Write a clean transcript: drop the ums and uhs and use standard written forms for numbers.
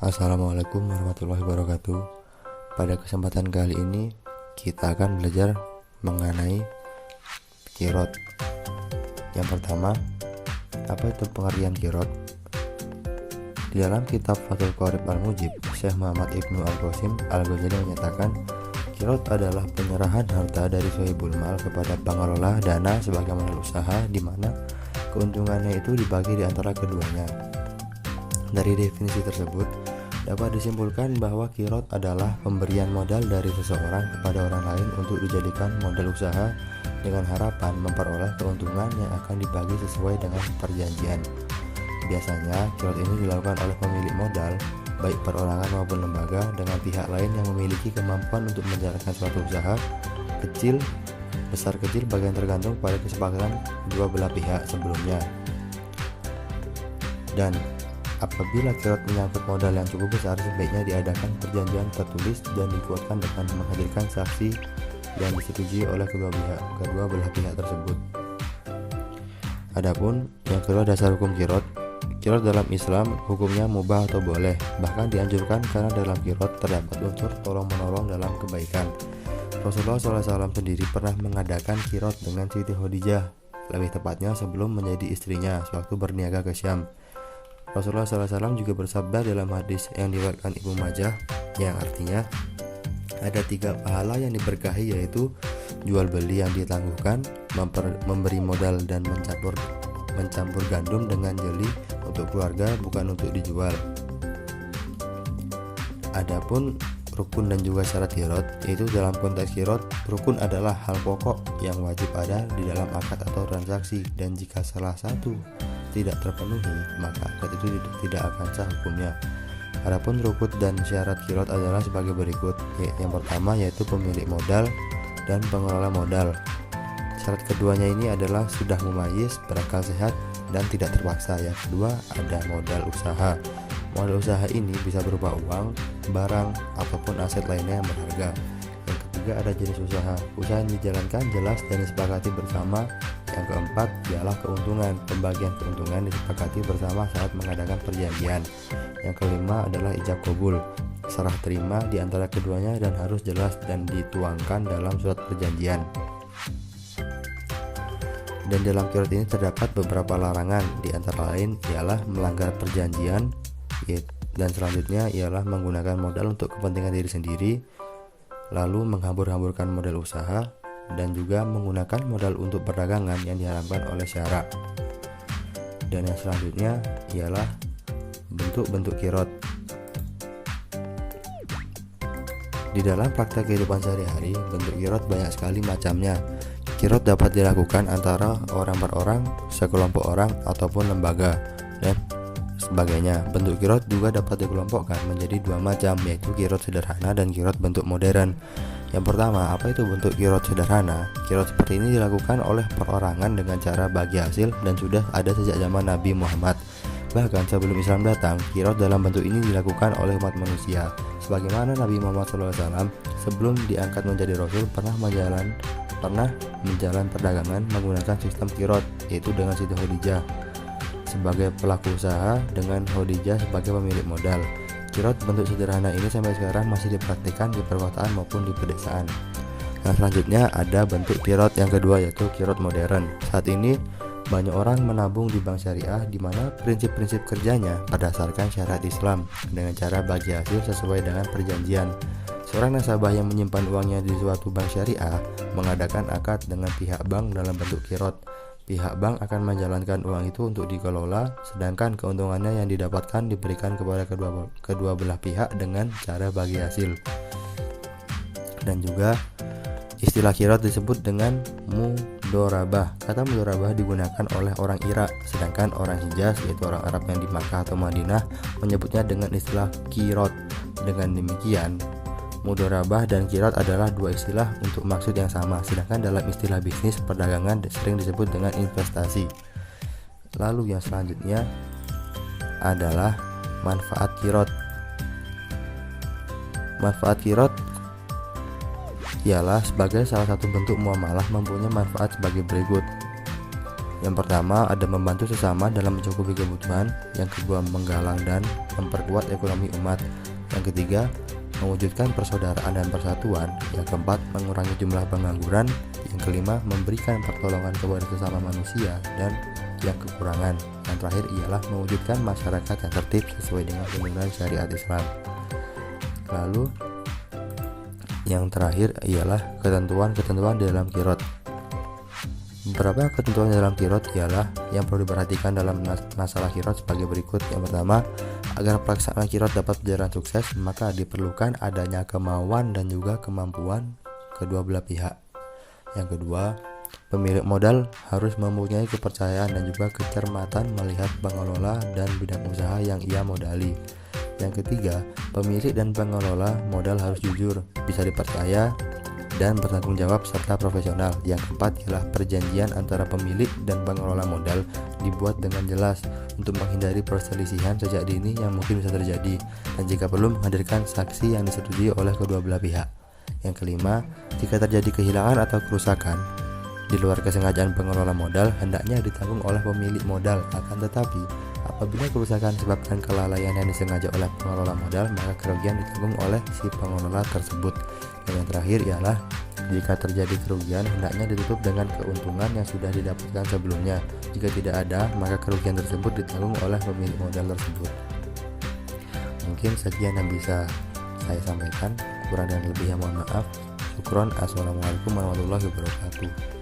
Assalamualaikum warahmatullahi wabarakatuh. Pada kesempatan kali ini kita akan belajar mengenai kirot. Yang pertama, apa itu pengertian kirot? Di dalam kitab Fathul Qorib Al-Mujib, Syekh Muhammad Ibnu Al-Qasim Al-Ghazali menyatakan kirot adalah penyerahan harta dari sahibul mal kepada pengelola dana sebagai modal usaha, di mana keuntungannya itu dibagi di antara keduanya. Dari definisi tersebut dapat disimpulkan bahwa kirot adalah pemberian modal dari seseorang kepada orang lain untuk dijadikan modal usaha dengan harapan memperoleh keuntungan yang akan dibagi sesuai dengan perjanjian. Biasanya kirot ini dilakukan oleh pemilik modal, baik perorangan maupun lembaga, dengan pihak lain yang memiliki kemampuan untuk menjalankan suatu usaha. Besar kecil bagian tergantung pada kesepakatan kedua belah pihak sebelumnya. Dan apabila kirot menyangkut modal yang cukup besar, sebaiknya diadakan perjanjian tertulis dan dikuatkan dengan menghadirkan saksi yang disetujui oleh kedua belah pihak tersebut. Adapun yang kedua, dasar hukum kirot. Kirot dalam Islam hukumnya mubah atau boleh, bahkan dianjurkan karena dalam kirot terdapat unsur tolong-menolong dalam kebaikan. Rasulullah SAW sendiri pernah mengadakan kirot dengan Siti Khadijah, lebih tepatnya sebelum menjadi istrinya sewaktu berniaga ke Syam. Rasulullah SAW juga bersabda dalam hadis yang diriwayatkan Ibnu Majah, yang artinya ada 3 pahala yang diberkahi, yaitu jual beli yang ditangguhkan, memberi modal, dan mencampur gandum dengan jeli untuk keluarga, bukan untuk dijual. Adapun rukun dan juga syarat kirot, yaitu dalam konteks kirot, rukun adalah hal pokok yang wajib ada di dalam akad atau transaksi, dan jika salah satu tidak terpenuhi, maka akad itu tidak akan sah hukumnya. Adapun rukun dan syarat kirot adalah sebagai berikut. Yang pertama yaitu pemilik modal dan pengelola modal. Syarat keduanya ini adalah sudah mumayyiz, berakal sehat, dan tidak terpaksa. Yang kedua ada modal usaha. Modal usaha ini bisa berupa uang, barang, ataupun aset lainnya yang berharga. Yang ketiga ada jenis usaha. Usaha yang dijalankan jelas dan disepakati bersama. Yang keempat ialah keuntungan. Pembagian keuntungan disepakati bersama saat mengadakan perjanjian. Yang kelima adalah ijab qabul, serah terima di antara keduanya, dan harus jelas dan dituangkan dalam surat perjanjian. Dan dalam kirot ini terdapat beberapa larangan, di antara lain ialah melanggar perjanjian, dan selanjutnya ialah menggunakan modal untuk kepentingan diri sendiri, lalu menghambur-hamburkan modal usaha, dan juga menggunakan modal untuk perdagangan yang diharamkan oleh syara. Dan yang selanjutnya ialah bentuk-bentuk kirot. Di dalam praktek kehidupan sehari-hari, bentuk kirot banyak sekali macamnya. Kirot dapat dilakukan antara orang per orang, sekelompok orang, ataupun lembaga, dan sebagainya. Bentuk kirot juga dapat dikelompokkan menjadi 2 macam, yaitu kirot sederhana dan kirot bentuk modern. Yang pertama, apa itu bentuk kirot sederhana? Kirot seperti ini dilakukan oleh perorangan dengan cara bagi hasil dan sudah ada sejak zaman Nabi Muhammad. Bahkan sebelum Islam datang, kirot dalam bentuk ini dilakukan oleh umat manusia. Sebagaimana Nabi Muhammad SAW sebelum diangkat menjadi Rasul pernah menjalan perdagangan menggunakan sistem kirot, yaitu dengan Siti Khadijah sebagai pelaku usaha dengan Khadijah sebagai pemilik modal. Kirot bentuk sederhana ini sampai sekarang masih dipraktikkan di perkotaan maupun di pedesaan. Nah, selanjutnya ada bentuk kirot yang kedua, yaitu kirot modern. Saat ini banyak orang menabung di bank syariah, di mana prinsip-prinsip kerjanya berdasarkan syariat Islam dengan cara bagi hasil sesuai dengan perjanjian. Seorang nasabah yang menyimpan uangnya di suatu bank syariah mengadakan akad dengan pihak bank dalam bentuk kirot. Pihak bank akan menjalankan uang itu untuk dikelola, sedangkan keuntungannya yang didapatkan diberikan kepada kedua belah pihak dengan cara bagi hasil. Dan juga istilah kirot disebut dengan mudorabah. Kata mudorabah digunakan oleh orang Irak, sedangkan orang Hijaz, yaitu orang Arab yang di Makkah atau Madinah, menyebutnya dengan istilah kirot. Dengan demikian, mudorabah dan kirot adalah 2 istilah untuk maksud yang sama, sedangkan dalam istilah bisnis perdagangan sering disebut dengan investasi. Lalu yang selanjutnya adalah manfaat kirot. Manfaat kirot ialah sebagai salah satu bentuk muamalah mempunyai manfaat sebagai berikut. Yang pertama, ada membantu sesama dalam mencukupi kebutuhan. Yang kedua, menggalang dan memperkuat ekonomi umat. Yang ketiga, mewujudkan persaudaraan dan persatuan. Yang keempat, mengurangi jumlah pengangguran. Yang kelima, memberikan pertolongan kepada sesama manusia. Dan yang kekurangan, yang terakhir ialah mewujudkan masyarakat yang tertib sesuai dengan tuntunan syariat Islam. Lalu yang terakhir ialah ketentuan-ketentuan di dalam qiraat. Beberapa ketentuan dalam qiraat ialah yang perlu diperhatikan dalam masalah qiraat sebagai berikut. Yang pertama, agar pelaksanaan qiraat dapat berjalan sukses, maka diperlukan adanya kemauan dan juga kemampuan kedua belah pihak. Yang kedua, pemilik modal harus mempunyai kepercayaan dan juga kecermatan melihat pengelola dan bidang usaha yang ia modali. Yang ketiga, pemilik dan pengelola modal harus jujur, bisa dipercaya, dan bertanggung jawab serta profesional. Yang keempat ialah perjanjian antara pemilik dan pengelola modal dibuat dengan jelas untuk menghindari perselisihan sejak dini yang mungkin bisa terjadi, dan jika perlu menghadirkan saksi yang disetujui oleh kedua belah pihak. Yang kelima, jika terjadi kehilangan atau kerusakan di luar kesengajaan pengelola modal, hendaknya ditanggung oleh pemilik modal. Akan tetapi, apabila kerusakan disebabkan kelalaian yang disengaja oleh pengelola modal, maka kerugian ditanggung oleh si pengelola tersebut. Dan yang terakhir ialah jika terjadi kerugian, hendaknya ditutup dengan keuntungan yang sudah didapatkan sebelumnya. Jika tidak ada, maka kerugian tersebut ditanggung oleh pemilik modal tersebut. Mungkin sekian yang bisa saya sampaikan, kurang dan lebihnya mohon maaf. Syukron. Assalamualaikum warahmatullahi wabarakatuh.